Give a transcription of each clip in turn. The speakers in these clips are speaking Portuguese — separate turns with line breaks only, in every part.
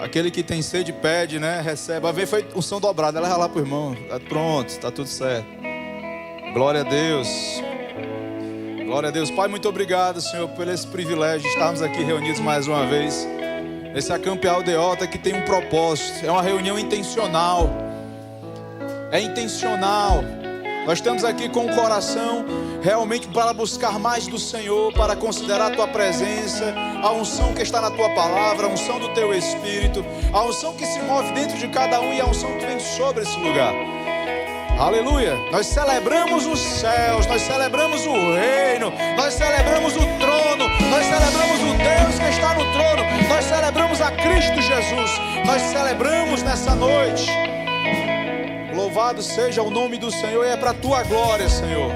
Aquele que tem sede pede, né? Recebe. A ver, foi um som dobrado. Ela vai lá pro irmão. Pronto, está tudo certo. Glória a Deus. Glória a Deus. Pai, muito obrigado, Senhor, por esse privilégio de estarmos aqui reunidos mais uma vez. Esse Acampe Aldeota que tem um propósito. É uma reunião intencional. É intencional. Nós estamos aqui com o coração realmente para buscar mais do Senhor, para considerar a Tua presença, a unção que está na Tua palavra, a unção do Teu Espírito, a unção que se move dentro de cada um e a unção que vem sobre esse lugar. Aleluia! Nós celebramos os céus, nós celebramos o reino, nós celebramos o trono, nós celebramos o Deus que está no trono, nós celebramos a Cristo Jesus, nós celebramos nessa noite. Louvado seja o nome do Senhor e é para a Tua glória, Senhor.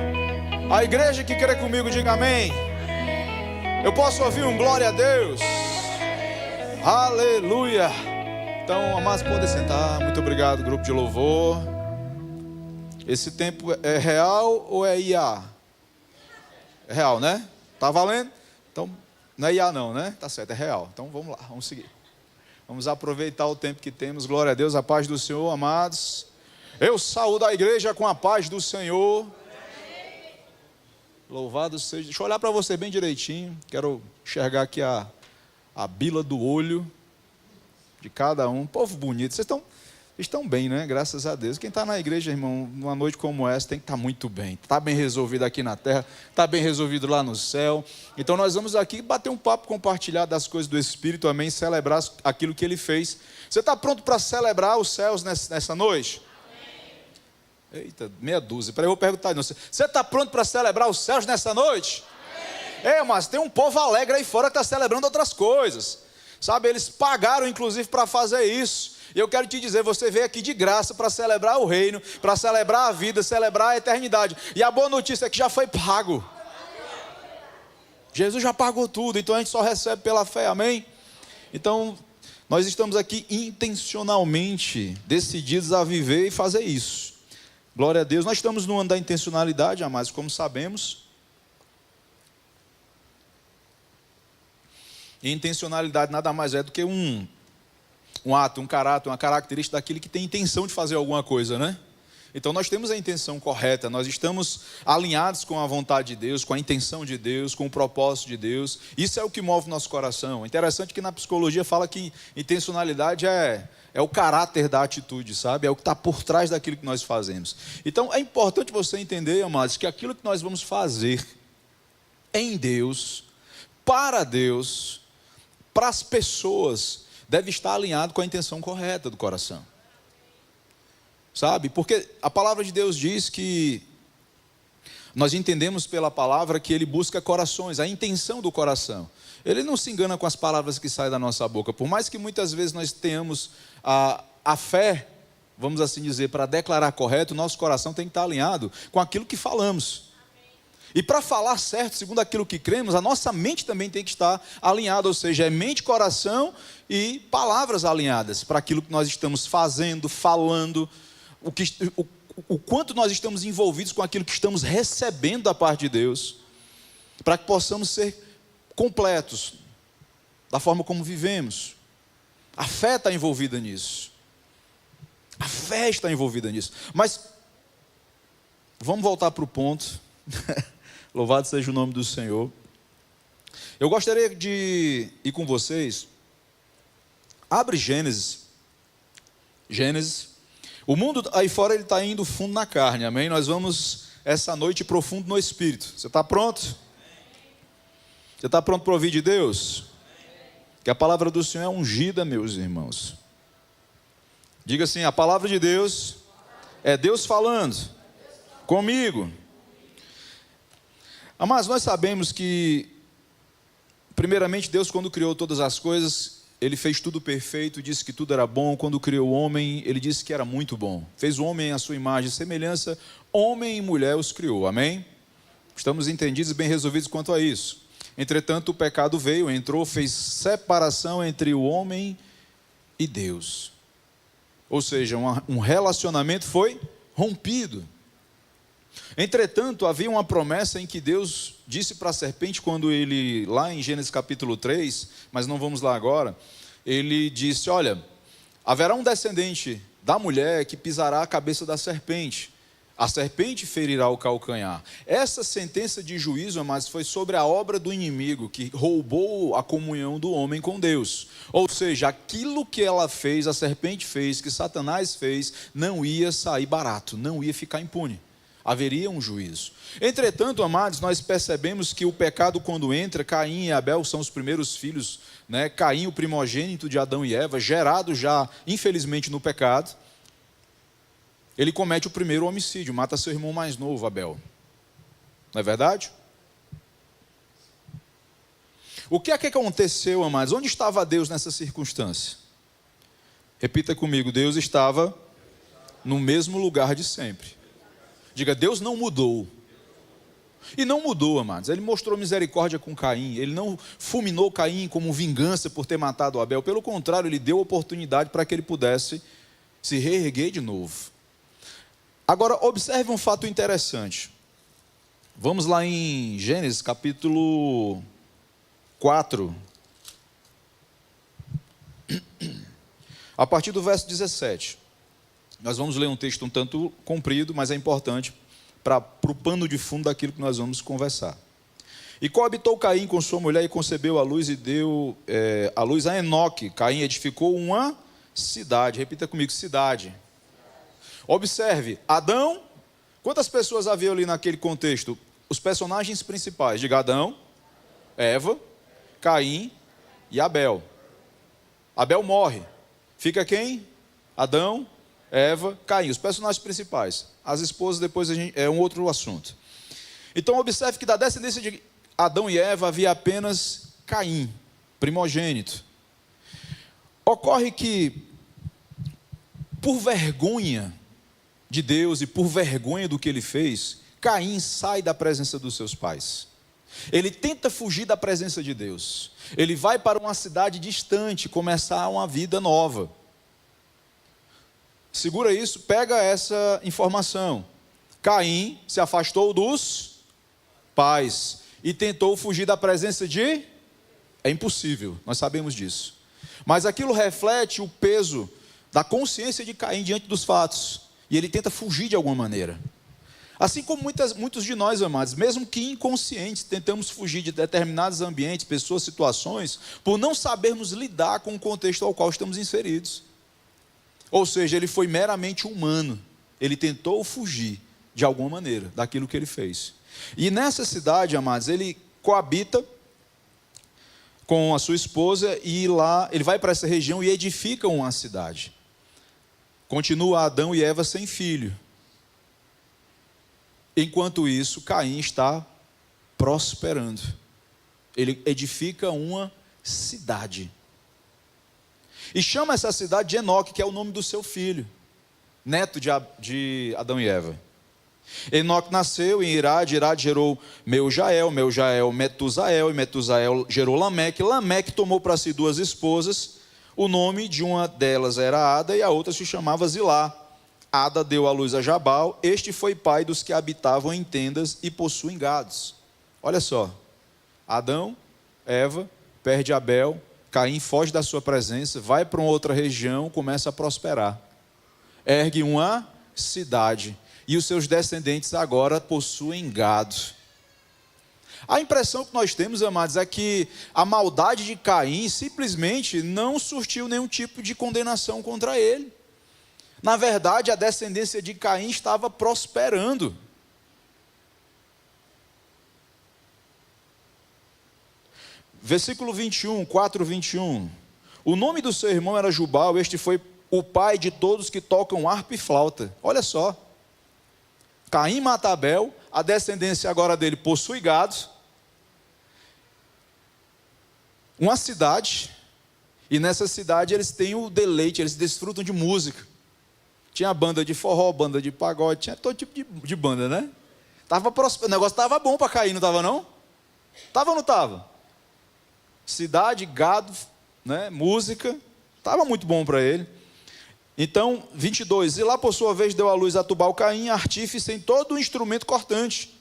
A igreja que crê comigo, diga amém. Eu posso ouvir um glória a Deus? Aleluia. Então, amados, podem sentar. Muito obrigado, grupo de louvor. Esse tempo é real ou é IA? É real, né? Tá valendo? Então, não é IA não, né? Tá certo, é real. Então, vamos lá, vamos seguir. Vamos aproveitar o tempo que temos. Glória a Deus, a paz do Senhor, amados. Eu saúdo a igreja com a paz do Senhor. Louvado seja. Deixa eu olhar para você bem direitinho. Quero enxergar aqui a bila do olho de cada um. Povo bonito. Vocês estão bem, né? Graças a Deus. Quem está na igreja, irmão, numa noite como essa, tem que estar muito bem. Está bem resolvido aqui na terra, está bem resolvido lá no céu. Então nós vamos aqui bater um papo, compartilhar das coisas do Espírito, amém? Celebrar aquilo que Ele fez. Você está pronto para celebrar os céus nessa noite? Eita, meia dúzia. Peraí, eu vou perguntar de você. Você está pronto para celebrar os céus nessa noite? É, mas tem um povo alegre aí fora que está celebrando outras coisas. Sabe, eles pagaram inclusive para fazer isso. E eu quero te dizer, você veio aqui de graça para celebrar o reino, para celebrar a vida, celebrar a eternidade. E a boa notícia é que já foi pago. Jesus já pagou tudo, então a gente só recebe pela fé, amém? Então, nós estamos aqui intencionalmente decididos a viver e fazer isso. Glória a Deus. Nós estamos no ano da intencionalidade, amados, como sabemos. E intencionalidade nada mais é do que um ato, um caráter, uma característica daquele que tem intenção de fazer alguma coisa, né? Então nós temos a intenção correta, nós estamos alinhados com a vontade de Deus, com a intenção de Deus, com o propósito de Deus. Isso é o que move o nosso coração. Interessante que na psicologia fala que intencionalidade é o caráter da atitude, sabe? É o que está por trás daquilo que nós fazemos. Então é importante você entender, amados, que aquilo que nós vamos fazer em Deus, para as pessoas, deve estar alinhado com a intenção correta do coração. Sabe? Porque a palavra de Deus diz que nós entendemos pela palavra que Ele busca corações, a intenção do coração. Ele não se engana com as palavras que saem da nossa boca. Por mais que muitas vezes nós tenhamos a fé, vamos assim dizer, para declarar correto, o nosso coração tem que estar alinhado com aquilo que falamos. E para falar certo, segundo aquilo que cremos, a nossa mente também tem que estar alinhada, ou seja, é mente, coração e palavras alinhadas para aquilo que nós estamos fazendo, falando, o quanto nós estamos envolvidos com aquilo que estamos recebendo da parte de Deus, para que possamos ser completos da forma como vivemos. A fé está envolvida nisso. A fé está envolvida nisso. Mas vamos voltar para o ponto. Louvado seja o nome do Senhor. Eu gostaria de ir com vocês. Abre Gênesis. Gênesis. O mundo aí fora ele está indo fundo na carne, amém? Nós vamos essa noite profundo no Espírito. Você está pronto? Você está pronto para ouvir de Deus? Que a palavra do Senhor é ungida, meus irmãos. Diga assim, a palavra de Deus é Deus falando comigo. Mas nós sabemos que, primeiramente, Deus, quando criou todas as coisas, Ele fez tudo perfeito, disse que tudo era bom. Quando criou o homem, Ele disse que era muito bom. Fez o homem à sua imagem e semelhança, homem e mulher os criou, amém? Estamos entendidos e bem resolvidos quanto a isso. Entretanto, o pecado veio, entrou, fez separação entre o homem e Deus. Ou seja, um relacionamento foi rompido. Entretanto, havia uma promessa em que Deus disse para a serpente, quando ele, lá em Gênesis capítulo 3, mas não vamos lá agora, ele disse: olha, haverá um descendente da mulher que pisará a cabeça da serpente. A serpente ferirá o calcanhar. Essa sentença de juízo, amados, foi sobre a obra do inimigo que roubou a comunhão do homem com Deus. Ou seja, aquilo que ela fez, a serpente fez, que Satanás fez, não ia sair barato, não ia ficar impune. Haveria um juízo. Entretanto, amados, nós percebemos que o pecado, quando entra, Caim e Abel são os primeiros filhos, né? Caim, o primogênito de Adão e Eva, gerado já, infelizmente, no pecado. Ele comete o primeiro homicídio, mata seu irmão mais novo, Abel. Não é verdade? O que é que aconteceu, amados? Onde estava Deus nessa circunstância? Repita comigo: Deus estava no mesmo lugar de sempre. Diga: Deus não mudou. E não mudou, amados. Ele mostrou misericórdia com Caim. Ele não fulminou Caim como vingança por ter matado Abel. Pelo contrário, ele deu oportunidade para que ele pudesse se reerguer de novo. Agora, observe um fato interessante. Vamos lá em Gênesis, capítulo 4. A partir do verso 17. Nós vamos ler um texto um tanto comprido, mas é importante para o pano de fundo daquilo que nós vamos conversar. E coabitou Caim com sua mulher e concebeu a luz e deu a luz a Enoque. Caim edificou uma cidade. Repita comigo: cidade. Observe, Adão, quantas pessoas havia ali naquele contexto? Os personagens principais, diga: Adão, Eva, Caim e Abel. Abel morre, fica quem? Adão, Eva, Caim, os personagens principais. As esposas depois é um outro assunto. Então observe que da descendência de Adão e Eva havia apenas Caim, primogênito. Ocorre que, por vergonha de Deus e por vergonha do que ele fez, Caim sai da presença dos seus pais. Ele tenta fugir da presença de Deus. Ele vai para uma cidade distante, começar uma vida nova. Segura isso, pega essa informação. Caim se afastou dos pais e tentou fugir da presença de... É impossível, nós sabemos disso. Mas aquilo reflete o peso da consciência de Caim diante dos fatos. E ele tenta fugir de alguma maneira. Assim como muitos de nós, amados, mesmo que inconscientes, tentamos fugir de determinados ambientes, pessoas, situações, por não sabermos lidar com o contexto ao qual estamos inseridos. Ou seja, ele foi meramente humano. Ele tentou fugir, de alguma maneira, daquilo que ele fez. E nessa cidade, amados, ele coabita com a sua esposa e lá ele vai para essa região e edifica uma cidade. Continua Adão e Eva sem filho. Enquanto isso, Caim está prosperando. Ele edifica uma cidade. E chama essa cidade de Enoque, que é o nome do seu filho, neto de Adão e Eva. Enoque nasceu em Irade, Irade gerou Meujael, Meujael Metusael, e Metusael gerou Lameque. Lameque tomou para si 2 esposas. O nome de uma delas era Ada e a outra se chamava Zilá. Ada deu à luz a Jabal. Este foi pai dos que habitavam em tendas e possuem gados. Olha só. Adão, Eva, perde Abel. Caim foge da sua presença, vai para uma outra região, começa a prosperar. Ergue uma cidade. E os seus descendentes agora possuem gado. A impressão que nós temos, amados, é que a maldade de Caim simplesmente não surtiu nenhum tipo de condenação contra ele. Na verdade, a descendência de Caim estava prosperando. Versículo 21, 4:21. O nome do seu irmão era Jubal, este foi o pai de todos que tocam harpa e flauta. Olha só. Caim mata Abel, a descendência agora dele possui gados, uma cidade, e nessa cidade eles têm o deleite, eles desfrutam de música. Tinha banda de forró, banda de pagode, tinha todo tipo de banda, né? O negócio estava bom para Caim, não estava não? Estava ou não estava? Cidade, gado, né? Música, estava muito bom para ele. Então, 22, e lá por sua vez deu à luz a Tubal-Caim, artífice em todo o instrumento cortante,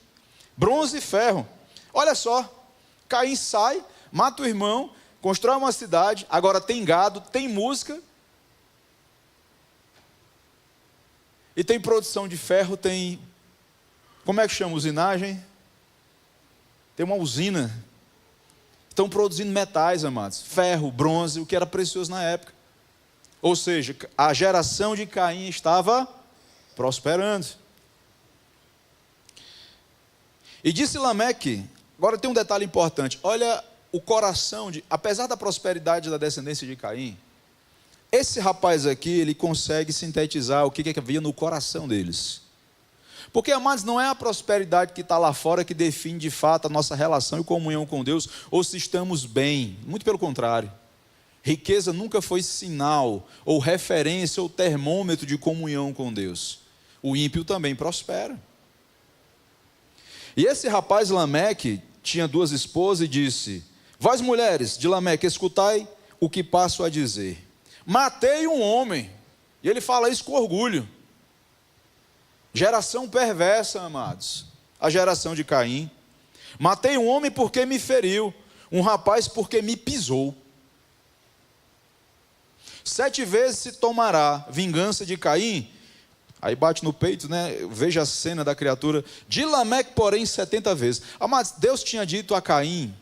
bronze e ferro. Olha só, Caim sai, mata o irmão, constrói uma cidade, agora tem gado, tem música, e tem produção de ferro, tem, como é que chama, usinagem? Tem uma usina. Estão produzindo metais, amados, ferro, bronze, o que era precioso na época. Ou seja, a geração de Caim estava prosperando. E disse Lameque, agora tem um detalhe importante, olha o coração, apesar da prosperidade da descendência de Caim, esse rapaz aqui, ele consegue sintetizar o que havia no coração deles. Porque, amados, não é a prosperidade que está lá fora que define de fato a nossa relação e comunhão com Deus, ou se estamos bem, muito pelo contrário. Riqueza nunca foi sinal, ou referência, ou termômetro de comunhão com Deus. O ímpio também prospera. E esse rapaz Lameque tinha 2 esposas e disse, vós mulheres de Lameque, escutai o que passo a dizer. Matei um homem, e ele fala isso com orgulho. Geração perversa, amados, a geração de Caim. Matei um homem porque me feriu, um rapaz porque me pisou. 7 vezes se tomará vingança de Caim. Aí bate no peito, né? Veja a cena da criatura. De Lameque, porém, 70 vezes. Amados, Deus tinha dito a Caim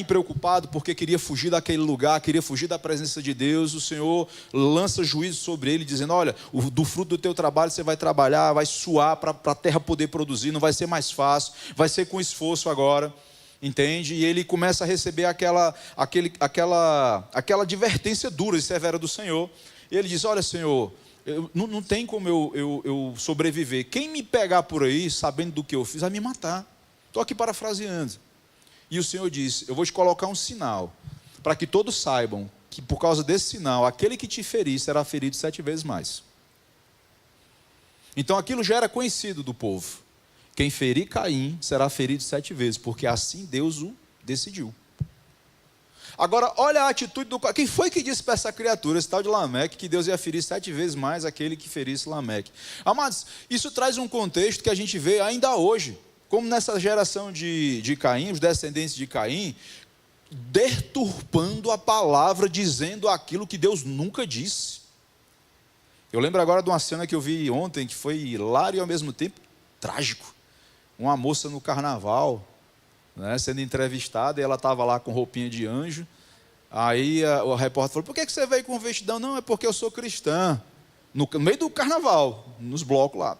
preocupado porque queria fugir daquele lugar, queria fugir da presença de Deus, o Senhor lança juízo sobre ele, dizendo, olha, do fruto do teu trabalho você vai trabalhar, vai suar para a terra poder produzir, não vai ser mais fácil, vai ser com esforço agora, entende? E ele começa a receber aquela advertência dura e severa do Senhor, e ele diz, olha Senhor, não tem como eu sobreviver, quem me pegar por aí, sabendo do que eu fiz, vai me matar. Estou aqui parafraseando. E o Senhor disse, eu vou te colocar um sinal, para que todos saibam que por causa desse sinal, aquele que te ferir será ferido 7 vezes mais. Então aquilo já era conhecido do povo. Quem ferir Caim será ferido 7 vezes, porque assim Deus o decidiu. Agora, olha a atitude do... Quem foi que disse para essa criatura, esse tal de Lameque, que Deus ia ferir 7 vezes mais aquele que ferisse Lameque? Amados, isso traz um contexto que a gente vê ainda hoje. Como nessa geração de Caim, os descendentes de Caim, deturpando a palavra, dizendo aquilo que Deus nunca disse. Eu lembro agora de uma cena que eu vi ontem, que foi hilário e ao mesmo tempo trágico. Uma moça no carnaval, né, sendo entrevistada, e ela estava lá com roupinha de anjo. Aí o repórter falou, por que você veio com vestidão? Não, é porque eu sou cristã. No meio do carnaval, nos blocos lá,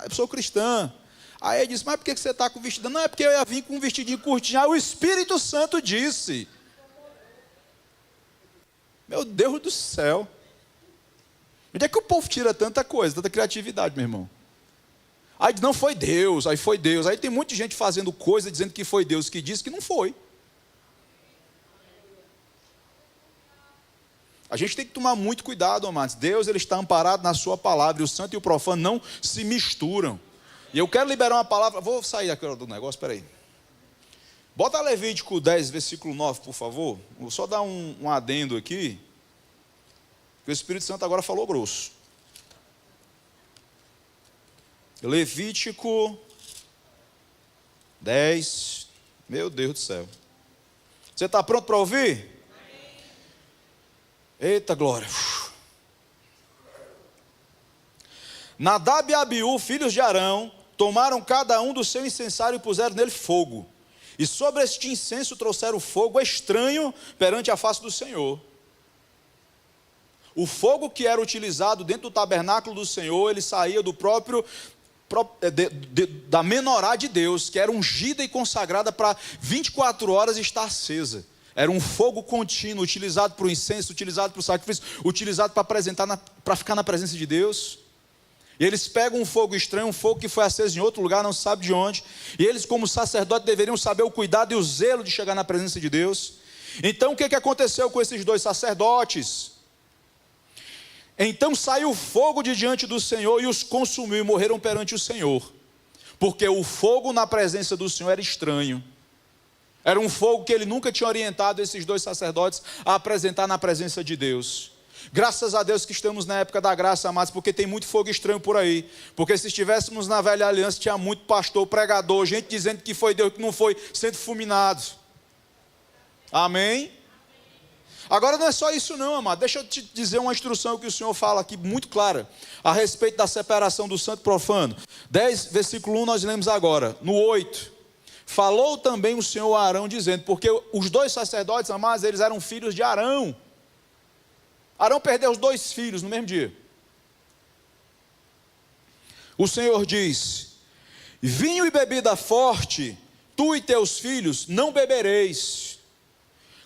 eu sou cristã. Aí ele disse, mas por que você está com vestidão? Não, é porque eu ia vir com um vestidinho curtinho. Aí o Espírito Santo disse. Meu Deus do céu. Onde é que o povo tira tanta coisa, tanta criatividade, meu irmão? Aí não foi Deus, aí foi Deus. Aí tem muita gente fazendo coisa, dizendo que foi Deus que disse que não foi. A gente tem que tomar muito cuidado, amados. Deus, ele está amparado na sua palavra, e o santo e o profano não se misturam. E eu quero liberar uma palavra, vou sair aqui do negócio, espera aí. Bota Levítico 10, versículo 9, por favor. Vou só dar um adendo aqui, porque o Espírito Santo agora falou grosso. Levítico 10, meu Deus do céu. Você está pronto para ouvir? Eita glória. Nadab e Abiú, filhos de Arão, tomaram cada um do seu incensário e puseram nele fogo. E sobre este incenso trouxeram fogo estranho perante a face do Senhor. O fogo que era utilizado dentro do tabernáculo do Senhor, ele saía do da menorá de Deus, que era ungida e consagrada para 24 horas estar acesa. Era um fogo contínuo, utilizado para o incenso, utilizado para o sacrifício, utilizado para apresentar, para ficar na presença de Deus. E eles pegam um fogo estranho, um fogo que foi aceso em outro lugar, não se sabe de onde. E eles, como sacerdotes, deveriam saber o cuidado e o zelo de chegar na presença de Deus. Então, o que aconteceu com esses 2 sacerdotes? Então saiu fogo de diante do Senhor e os consumiu e morreram perante o Senhor. Porque o fogo na presença do Senhor era estranho. Era um fogo que ele nunca tinha orientado esses 2 sacerdotes a apresentar na presença de Deus. Graças a Deus que estamos na época da graça, amados, porque tem muito fogo estranho por aí. Porque se estivéssemos na velha aliança, tinha muito pastor, pregador, gente dizendo que foi Deus, que não foi, sendo fulminado. Amém? Agora não é só isso não, amado. Deixa eu te dizer uma instrução que o Senhor fala aqui muito clara a respeito da separação do santo e profano. 10, versículo 1 nós lemos agora. No 8, falou também o Senhor a Arão dizendo, porque os dois sacerdotes, amados, eles eram filhos de Arão. Arão perdeu os 2 filhos no mesmo dia. O Senhor diz, vinho e bebida forte, tu e teus filhos não bebereis,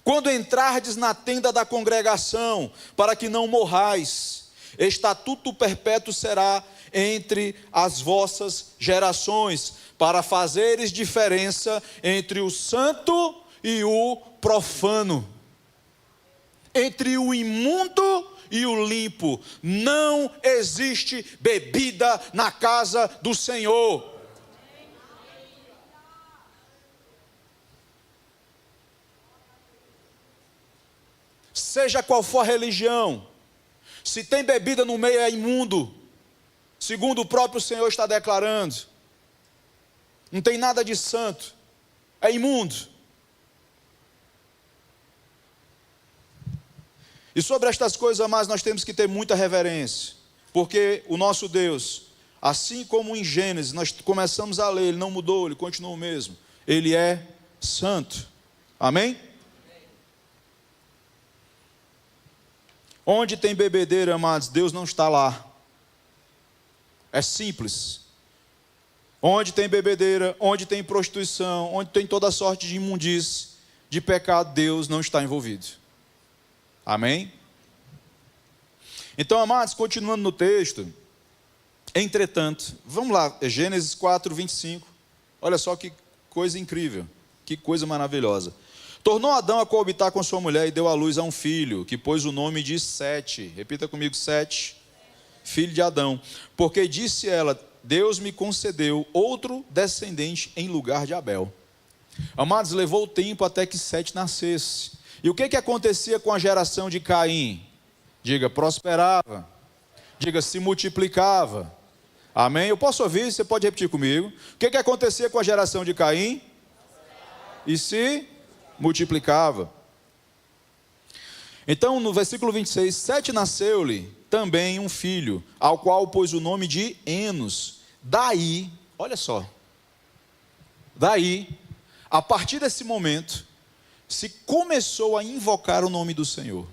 quando entrardes na tenda da congregação, para que não morrais. Estatuto perpétuo será entre as vossas gerações, para fazeres diferença entre o santo e o profano, entre o imundo e o limpo. Não existe bebida na casa do Senhor. Seja qual for a religião, se tem bebida no meio é imundo, segundo o próprio Senhor está declarando. Não tem nada de santo, é imundo. E sobre estas coisas, amados, nós temos que ter muita reverência, porque o nosso Deus, assim como em Gênesis nós começamos a ler, Ele não mudou, Ele continua o mesmo, Ele é santo. Amém? Onde tem bebedeira, amados, Deus não está lá. É simples. Onde tem bebedeira, onde tem prostituição, onde tem toda sorte de imundície, de pecado, Deus não está envolvido. Amém? Então, amados, continuando no texto, entretanto, vamos lá, Gênesis 4, 25. Olha só que coisa incrível, que coisa maravilhosa. Tornou Adão a coabitar com sua mulher e deu à luz a um filho, que pôs o nome de Sete. Repita comigo, Sete, filho de Adão. Porque disse ela, Deus me concedeu outro descendente em lugar de Abel. Amados, levou o tempo até que Sete nascesse. E o que acontecia com a geração de Caim? Diga, prosperava. Diga, se multiplicava. Amém? Eu posso ouvir, você pode repetir comigo. O que acontecia com a geração de Caim? E se multiplicava. Então, no versículo 26, Sete nasceu-lhe também um filho, ao qual pôs o nome de Enos. Daí, olha só, daí, a partir desse momento, se começou a invocar o nome do Senhor.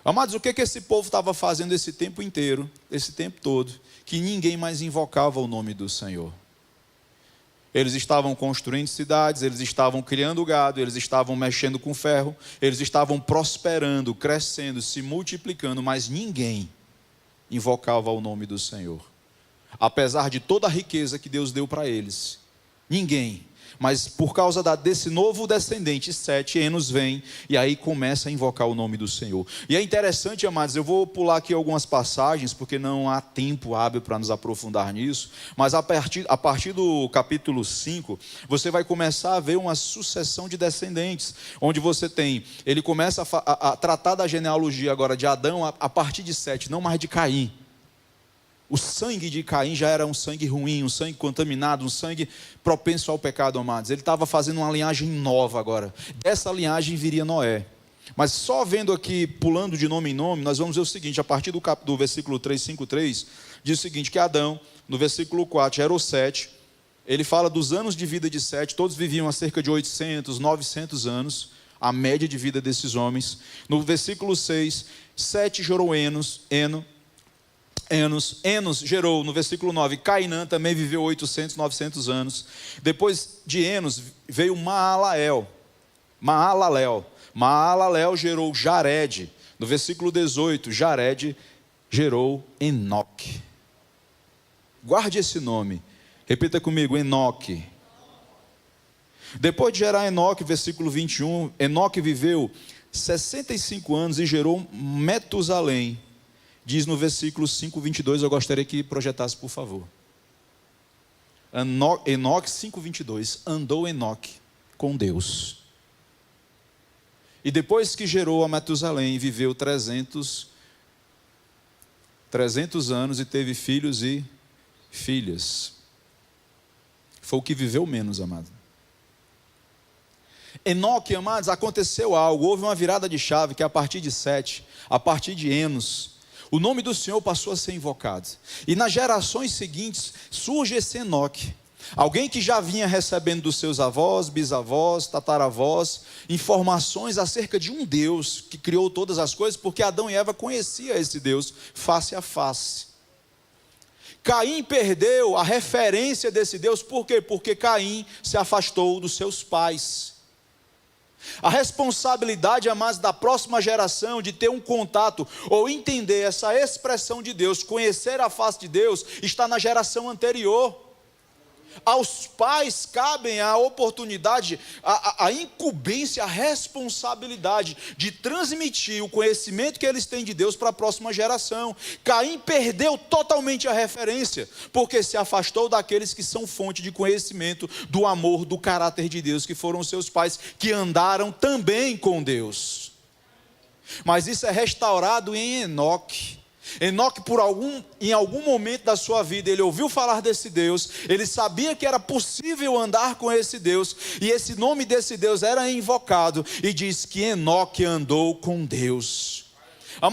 Amados, o que esse povo estava fazendo esse tempo inteiro, esse tempo todo, que ninguém mais invocava o nome do Senhor? Eles estavam construindo cidades, eles estavam criando gado, eles estavam mexendo com ferro, eles estavam prosperando, crescendo, se multiplicando, mas ninguém invocava o nome do Senhor. Apesar de toda a riqueza que Deus deu para eles, ninguém. Mas por causa desse novo descendente, Sete, Enos vem, e aí começa a invocar o nome do Senhor. E é interessante, amados, eu vou pular aqui algumas passagens, porque não há tempo hábil para nos aprofundar nisso, mas a partir do capítulo 5, você vai começar a ver uma sucessão de descendentes, onde você tem, ele começa a tratar da genealogia agora de Adão a partir de Sete, não mais de Caim. O sangue de Caim já era um sangue ruim, um sangue contaminado, um sangue propenso ao pecado, amados. Ele estava fazendo uma linhagem nova agora. Dessa linhagem viria Noé. Mas só vendo aqui, pulando de nome em nome, nós vamos ver o seguinte, a partir do versículo 3:5:3, diz o seguinte, que Adão, no versículo 4, gerou Sete. Ele fala dos anos de vida de Sete, todos viviam há cerca de 800, 900 anos, a média de vida desses homens. No versículo 6, Sete gerou Enos gerou, no versículo 9, Cainã, também viveu 800, 900 anos. Depois de Enos veio Maalalel. Maalalel gerou Jared. No versículo 18, Jared gerou Enoque. Guarde esse nome. Repita comigo, Enoque. Depois de gerar Enoque, versículo 21, Enoque viveu 65 anos e gerou Metusalém. Diz no versículo 5:22, eu gostaria que projetasse, por favor. Enoque 5:22, andou Enoque com Deus. E depois que gerou a Metusalém, viveu 300 anos e teve filhos e filhas. Foi o que viveu menos, amado. Enoque, amados, aconteceu algo, houve uma virada de chave, que a partir de Sete, a partir de Enos, o nome do Senhor passou a ser invocado. E nas gerações seguintes, surge esse Enoque, alguém que já vinha recebendo dos seus avós, bisavós, tataravós, informações acerca de um Deus que criou todas as coisas, porque Adão e Eva conheciam esse Deus face a face. Caim perdeu a referência desse Deus, por quê? Porque Caim se afastou dos seus pais. A responsabilidade, amados, da próxima geração de ter um contato ou entender essa expressão de Deus, conhecer a face de Deus, está na geração anterior. Aos pais cabem a oportunidade, a incumbência, a responsabilidade de transmitir o conhecimento que eles têm de Deus para a próxima geração. Caim perdeu totalmente a referência, porque se afastou daqueles que são fonte de conhecimento, do amor, do caráter de Deus, que foram os seus pais, que andaram também com Deus. Mas isso é restaurado em Enoque. Enoque, em algum momento da sua vida, ele ouviu falar desse Deus, ele sabia que era possível andar com esse Deus, e esse nome desse Deus era invocado, e diz que Enoque andou com Deus.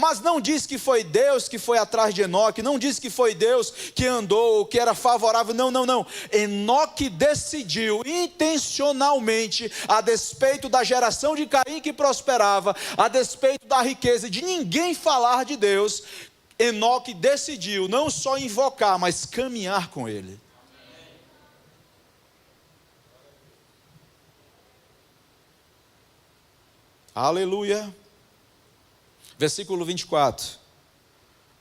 Mas não diz que foi Deus que foi atrás de Enoque, não diz que foi Deus que andou, que era favorável, não. Enoque decidiu intencionalmente, a despeito da geração de Caim que prosperava, a despeito da riqueza de ninguém falar de Deus, Enoque decidiu não só invocar, mas caminhar com ele. Aleluia. Versículo 24.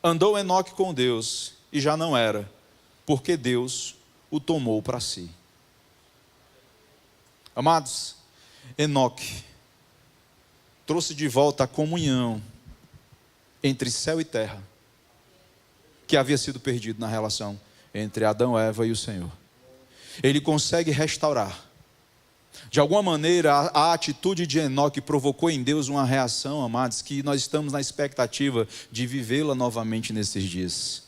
Andou Enoque com Deus, e já não era, porque Deus o tomou para si. Amados, Enoque trouxe de volta a comunhão entre céu e terra, que havia sido perdido na relação entre Adão, Eva e o Senhor. Ele consegue restaurar. De alguma maneira, a atitude de Enoque provocou em Deus uma reação, amados, que nós estamos na expectativa de vivê-la novamente nesses dias.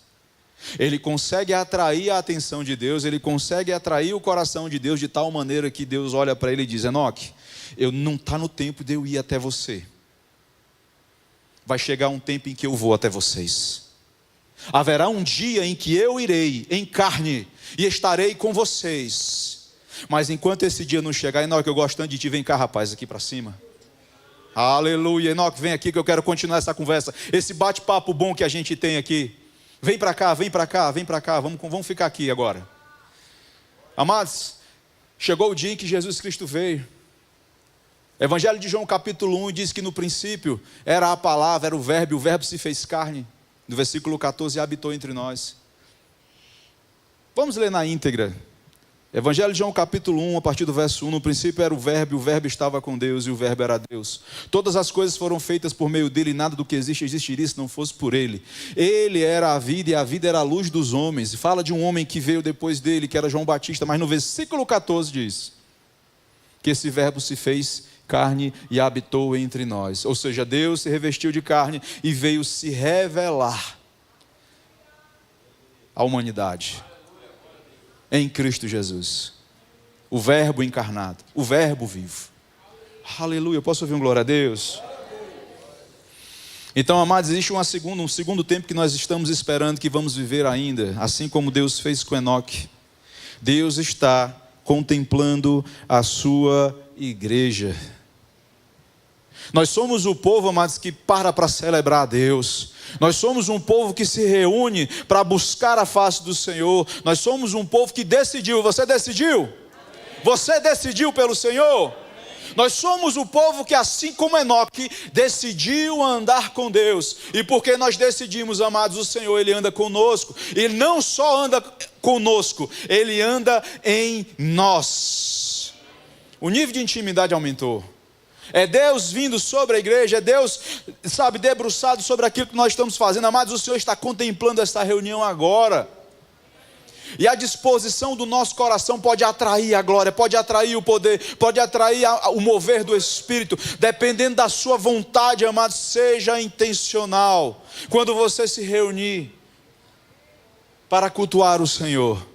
Ele consegue atrair a atenção de Deus, ele consegue atrair o coração de Deus de tal maneira que Deus olha para ele e diz: Enoque, não está no tempo de eu ir até você. Vai chegar um tempo em que eu vou até vocês. Haverá um dia em que eu irei em carne e estarei com vocês. Mas enquanto esse dia não chegar, Enoque, eu gosto tanto de ti, vem cá, rapaz, aqui para cima. Aleluia, Enoque, vem aqui que eu quero continuar essa conversa, esse bate-papo bom que a gente tem aqui. Vem para cá, vamos ficar aqui agora. Amados, chegou o dia em que Jesus Cristo veio. Evangelho de João capítulo 1 diz que no princípio era a palavra, era o verbo se fez carne. No versículo 14, habitou entre nós. Vamos ler na íntegra. Evangelho de João capítulo 1, a partir do verso 1. No princípio era o verbo estava com Deus e o verbo era Deus. Todas as coisas foram feitas por meio dele, e nada do que existe existiria se não fosse por ele. Ele era a vida e a vida era a luz dos homens. Fala de um homem que veio depois dele, que era João Batista, mas no versículo 14 diz que esse verbo se fez carne e habitou entre nós. Ou seja, Deus se revestiu de carne e veio se revelar à humanidade em Cristo Jesus, o verbo encarnado, o verbo vivo. Aleluia, posso ouvir um glória a Deus? Então, amados, existe um segundo tempo que nós estamos esperando, que vamos viver ainda, assim como Deus fez com Enoque. Deus está contemplando a sua igreja. Nós somos o povo, amados, que para celebrar a Deus. Nós somos um povo que se reúne para buscar a face do Senhor. Nós somos um povo que decidiu. Você decidiu? Amém. Você decidiu pelo Senhor? Amém. Nós somos o povo que, assim como Enoque, decidiu andar com Deus. E porque nós decidimos, amados, o Senhor, Ele anda conosco. Ele não só anda conosco, Ele anda em nós. O nível de intimidade aumentou. É Deus vindo sobre a igreja, é Deus, debruçado sobre aquilo que nós estamos fazendo. Amados, o Senhor está contemplando esta reunião agora. E a disposição do nosso coração pode atrair a glória, pode atrair o poder, pode atrair o mover do Espírito, dependendo da sua vontade, amados. Seja intencional quando você se reunir para cultuar o Senhor.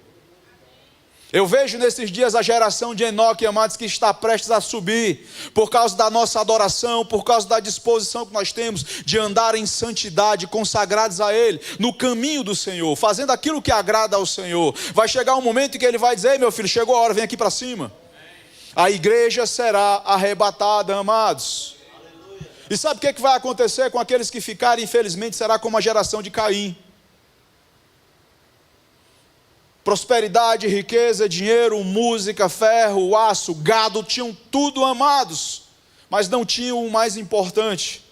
Eu vejo nesses dias a geração de Enoque, amados, que está prestes a subir, por causa da nossa adoração, por causa da disposição que nós temos de andar em santidade, consagrados a Ele, no caminho do Senhor, fazendo aquilo que agrada ao Senhor. Vai chegar um momento em que Ele vai dizer: ei, meu filho, chegou a hora, vem aqui para cima. A igreja será arrebatada, amados. E sabe o que vai acontecer com aqueles que ficarem? Infelizmente será como a geração de Caim. Prosperidade, riqueza, dinheiro, música, ferro, aço, gado, tinham tudo, amados, mas não tinham o mais importante: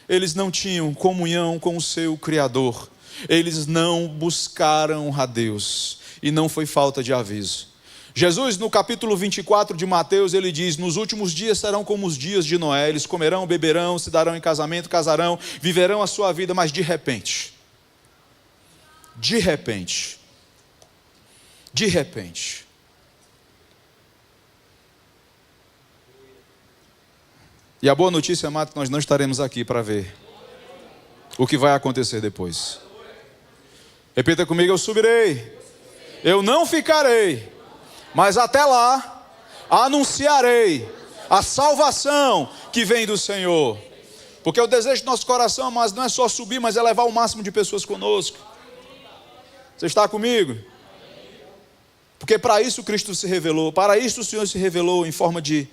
eles não tinham comunhão com o seu Criador. Eles não buscaram a Deus, e não foi falta de aviso. Jesus, no capítulo 24 de Mateus, ele diz: nos últimos dias serão como os dias de Noé, eles comerão, beberão, se darão em casamento, casarão, viverão a sua vida, mas de repente, e a boa notícia, amado, é que nós não estaremos aqui para ver o que vai acontecer depois. Repita comigo: eu subirei, eu não ficarei, mas até lá anunciarei a salvação que vem do Senhor. Porque o desejo do nosso coração, mas não é só subir, mas é levar o máximo de pessoas conosco. Você está comigo? Porque para isso Cristo se revelou, para isso o Senhor se revelou em forma de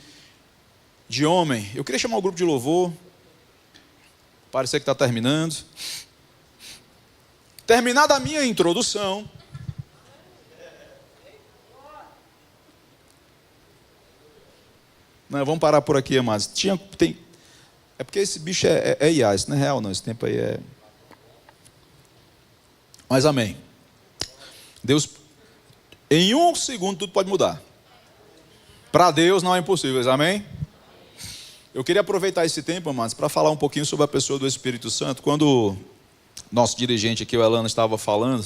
homem. Eu queria chamar o grupo de louvor. Parece que está terminando. Terminada a minha introdução, não, vamos parar por aqui, amados. É porque esse bicho é IA, isso não é real não, esse tempo aí é... Mas amém. Deus, em um segundo tudo pode mudar. Para Deus não é impossível, amém? Eu queria aproveitar esse tempo, amados, para falar um pouquinho sobre a pessoa do Espírito Santo. Quando o nosso dirigente aqui, o Elano, estava falando,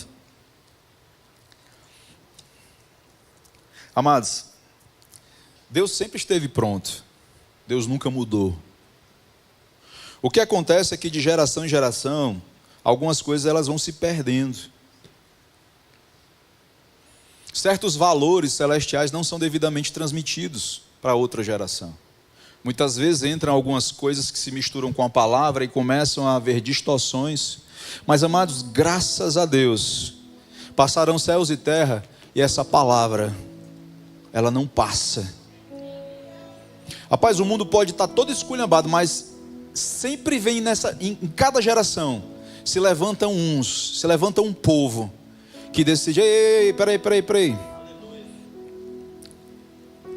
amados, Deus sempre esteve pronto. Deus nunca mudou. O que acontece é que de geração em geração, algumas coisas elas vão se perdendo. Certos valores celestiais não são devidamente transmitidos para outra geração. Muitas vezes entram algumas coisas que se misturam com a palavra e começam a haver distorções. Mas, amados, graças a Deus, passarão céus e terra e essa palavra, ela não passa. Rapaz, o mundo pode estar todo esculhambado, mas sempre vem em cada geração, se levanta um povo que decide: ei, peraí.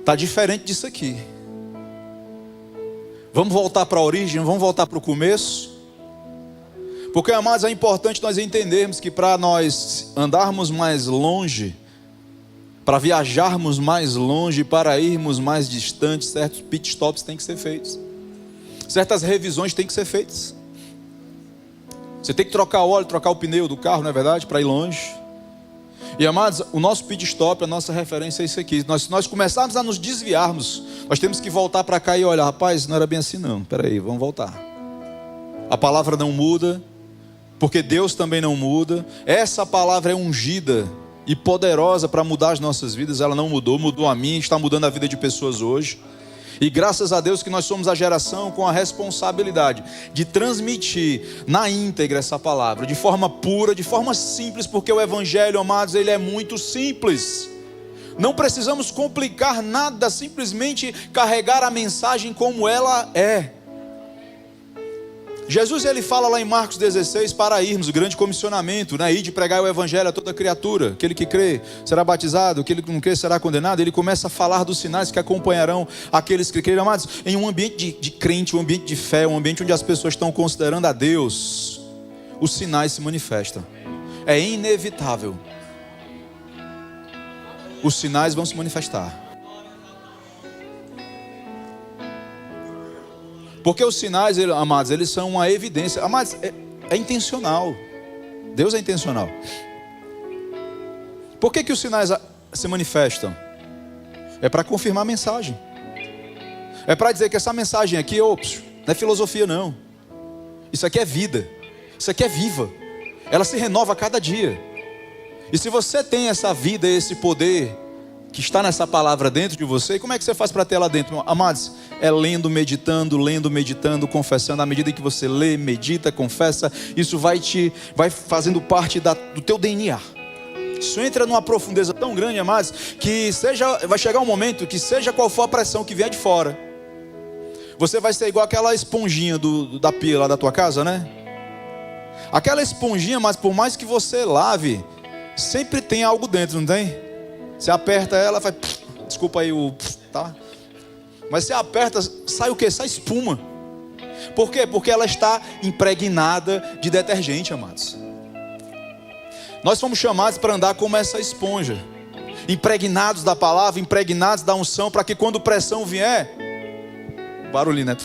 Está diferente disso aqui. Vamos voltar para a origem, vamos voltar para o começo. Porque, amados, é importante nós entendermos que para nós andarmos mais longe, para viajarmos mais longe, para irmos mais distantes, certos pit stops têm que ser feitos. Certas revisões têm que ser feitas. Você tem que trocar o óleo, trocar o pneu do carro, não é verdade? Para ir longe. E, amados, o nosso pit stop, a nossa referência é isso aqui. Se nós começarmos a nos desviarmos, nós temos que voltar para cá e olhar: rapaz, não era bem assim não, peraí, vamos voltar. A palavra não muda, porque Deus também não muda. Essa palavra é ungida e poderosa para mudar as nossas vidas. Ela não mudou, mudou a mim, está mudando a vida de pessoas hoje. E graças a Deus que nós somos a geração com a responsabilidade de transmitir na íntegra essa palavra, de forma pura, de forma simples, porque o Evangelho, amados, ele é muito simples. Não precisamos complicar nada, simplesmente carregar a mensagem como ela é. Jesus, ele fala lá em Marcos 16 para irmos, o grande comissionamento, né? Ir de pregar o evangelho a toda criatura. Aquele que crê será batizado, aquele que não crê será condenado. Ele começa a falar dos sinais que acompanharão aqueles que crerem. Amados, em um ambiente de crente, um ambiente de fé, um ambiente onde as pessoas estão considerando a Deus, os sinais se manifestam. É inevitável. Os sinais vão se manifestar. Porque os sinais, amados, eles são uma evidência. Amados, é intencional. Deus é intencional. Por que os sinais se manifestam? É para confirmar a mensagem. É para dizer que essa mensagem aqui, não é filosofia não. Isso aqui é vida. Isso aqui é viva. Ela se renova a cada dia. E se você tem essa vida, esse poder que está nessa palavra dentro de você. E como é que você faz para ter ela dentro? Amados, é lendo, meditando, confessando. À medida que você lê, medita, confessa, isso vai fazendo parte do teu DNA. Isso entra numa profundeza tão grande, amados, que vai chegar um momento que seja qual for a pressão que vier de fora, você vai ser igual aquela esponjinha da pia lá da tua casa, né? Aquela esponjinha, mas por mais que você lave, sempre tem algo dentro, não tem? Você aperta ela, faz... Desculpa aí tá? Mas você aperta, sai o quê? Sai espuma. Por quê? Porque ela está impregnada de detergente, amados. Nós fomos chamados para andar como essa esponja, impregnados da palavra, impregnados da unção, para que quando pressão vier, barulhinho, né?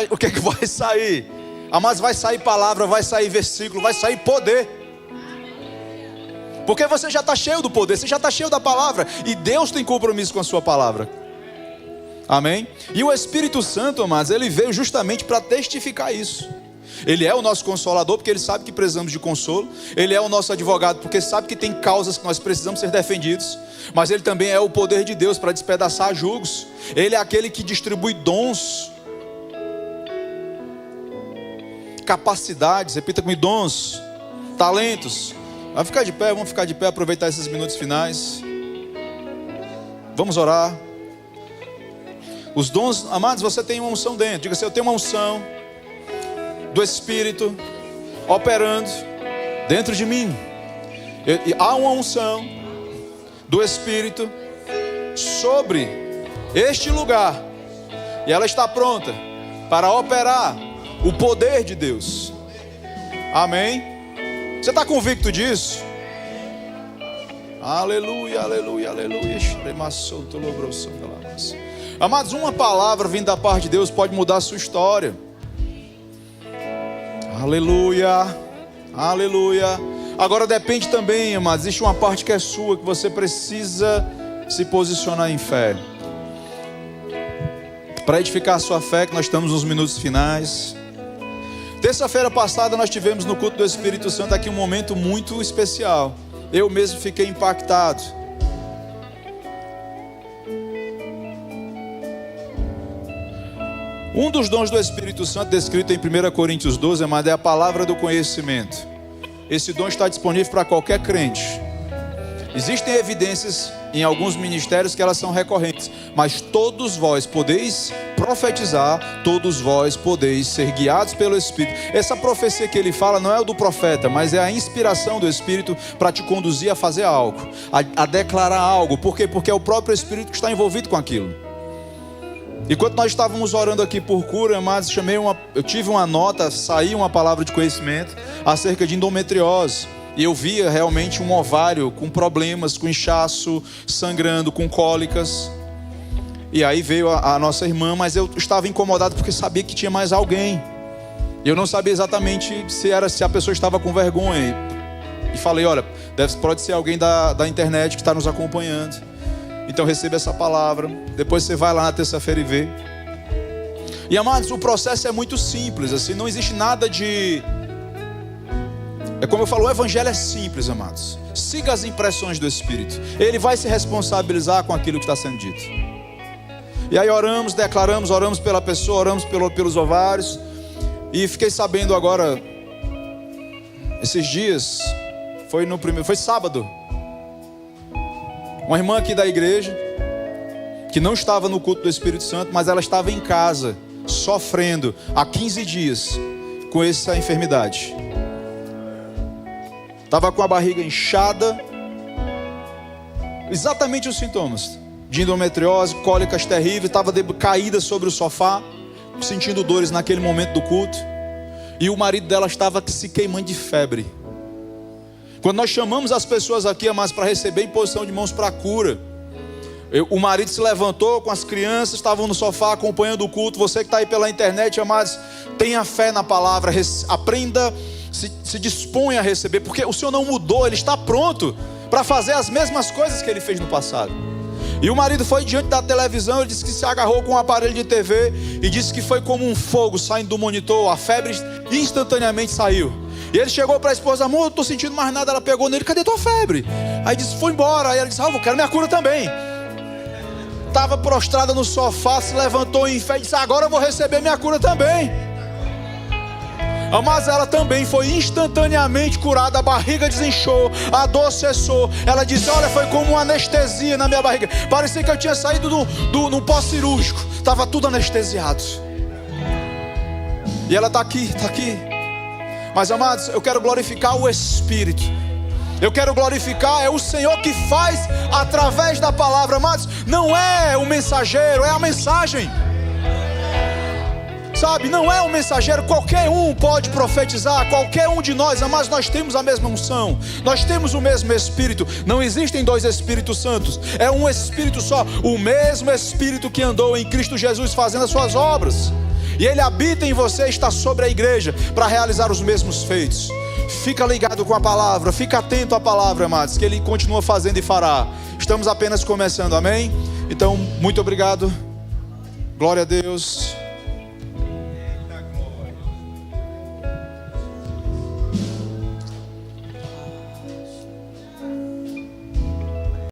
O que é que vai sair? Mas vai sair palavra, vai sair versículo, vai sair poder. Porque você já está cheio do poder, você já está cheio da palavra, e Deus tem compromisso com a sua palavra. Amém? E o Espírito Santo, amados, ele veio justamente para testificar isso. Ele é o nosso consolador, porque ele sabe que precisamos de consolo. Ele é o nosso advogado, porque sabe que tem causas que nós precisamos ser defendidos. Mas ele também é o poder de Deus para despedaçar julgos. Ele é aquele que distribui dons, capacidades, repita comigo, dons, talentos. Vamos ficar de pé, aproveitar esses minutos finais. Vamos orar. Os dons, amados, você tem uma unção dentro. Diga assim: eu tenho uma unção do Espírito operando dentro de mim. Há uma unção do Espírito sobre este lugar, e ela está pronta para operar o poder de Deus. Amém? Você está convicto disso? Aleluia, aleluia, aleluia. Amados, uma palavra vindo da parte de Deus pode mudar a sua história. Aleluia, aleluia. Agora depende também, amados, existe uma parte que é sua, que você precisa se posicionar em fé. Para edificar a sua fé, que nós estamos nos minutos finais. Terça-feira passada nós tivemos no culto do Espírito Santo aqui um momento muito especial. Eu mesmo fiquei impactado. Um dos dons do Espírito Santo descrito em 1 Coríntios 12, amado, é a palavra do conhecimento. Esse dom está disponível para qualquer crente. Existem evidências em alguns ministérios que elas são recorrentes, mas todos vós podeis profetizar, todos vós podeis ser guiados pelo Espírito. Essa profecia que ele fala não é o do profeta, mas é a inspiração do Espírito para te conduzir a fazer algo, a declarar algo. Por quê? Porque é o próprio Espírito que está envolvido com aquilo. Enquanto nós estávamos orando aqui por cura, amados, eu tive uma nota, saiu uma palavra de conhecimento acerca de endometriose. E eu via realmente um ovário com problemas, com inchaço, sangrando, com cólicas. E aí veio a nossa irmã, mas eu estava incomodado porque sabia que tinha mais alguém. E eu não sabia exatamente se a pessoa estava com vergonha. E falei, olha, pode ser alguém da internet que está nos acompanhando. Então receba essa palavra. Depois você vai lá na terça-feira e vê. E amados, o processo é muito simples, assim, não existe nada de... É como eu falo, o evangelho é simples, amados. Siga as impressões do Espírito. Ele vai se responsabilizar com aquilo que está sendo dito. E aí oramos, declaramos, oramos pela pessoa, oramos pelos ovários. E fiquei sabendo agora, esses dias, foi sábado, uma irmã aqui da igreja, que não estava no culto do Espírito Santo, mas ela estava em casa, sofrendo há 15 dias com essa enfermidade. Estava com a barriga inchada, exatamente os sintomas de endometriose, cólicas terríveis, estava caída sobre o sofá, sentindo dores naquele momento do culto. E o marido dela estava se queimando de febre. Quando nós chamamos as pessoas aqui, amados, para receber imposição de mãos para a cura, o marido se levantou com as crianças, estavam no sofá acompanhando o culto. Você que está aí pela internet, amados, tenha fé na palavra, aprenda, se dispõe a receber, porque o Senhor não mudou, Ele está pronto para fazer as mesmas coisas que Ele fez no passado. E o marido foi diante da televisão, ele disse que se agarrou com um aparelho de TV e disse que foi como um fogo saindo do monitor, a febre instantaneamente saiu. E ele chegou para a esposa, amor, eu não estou sentindo mais nada. Ela pegou nele, cadê tua febre? Aí disse, foi embora. Aí ela disse, eu quero minha cura também. Estava prostrada no sofá, se levantou em fé e disse, agora eu vou receber minha cura também. Mas ela também foi instantaneamente curada, a barriga desinchou, a dor cessou. Ela disse, olha, foi como uma anestesia na minha barriga. Parecia que eu tinha saído no pós-cirúrgico. Estava tudo anestesiado. E ela está aqui, está aqui. Mas amados, eu quero glorificar o Espírito. Eu quero glorificar, é o Senhor que faz através da palavra. Amados, não é o mensageiro, é a mensagem. Sabe, não é o mensageiro, qualquer um pode profetizar, qualquer um de nós, mas nós temos a mesma unção, nós temos o mesmo Espírito. Não existem dois Espíritos Santos, é um Espírito só, o mesmo Espírito que andou em Cristo Jesus fazendo as suas obras. E Ele habita em você, está sobre a igreja para realizar os mesmos feitos. Fica ligado com a palavra, fica atento à palavra, amados, que Ele continua fazendo e fará. Estamos apenas começando, amém? Então, muito obrigado, glória a Deus.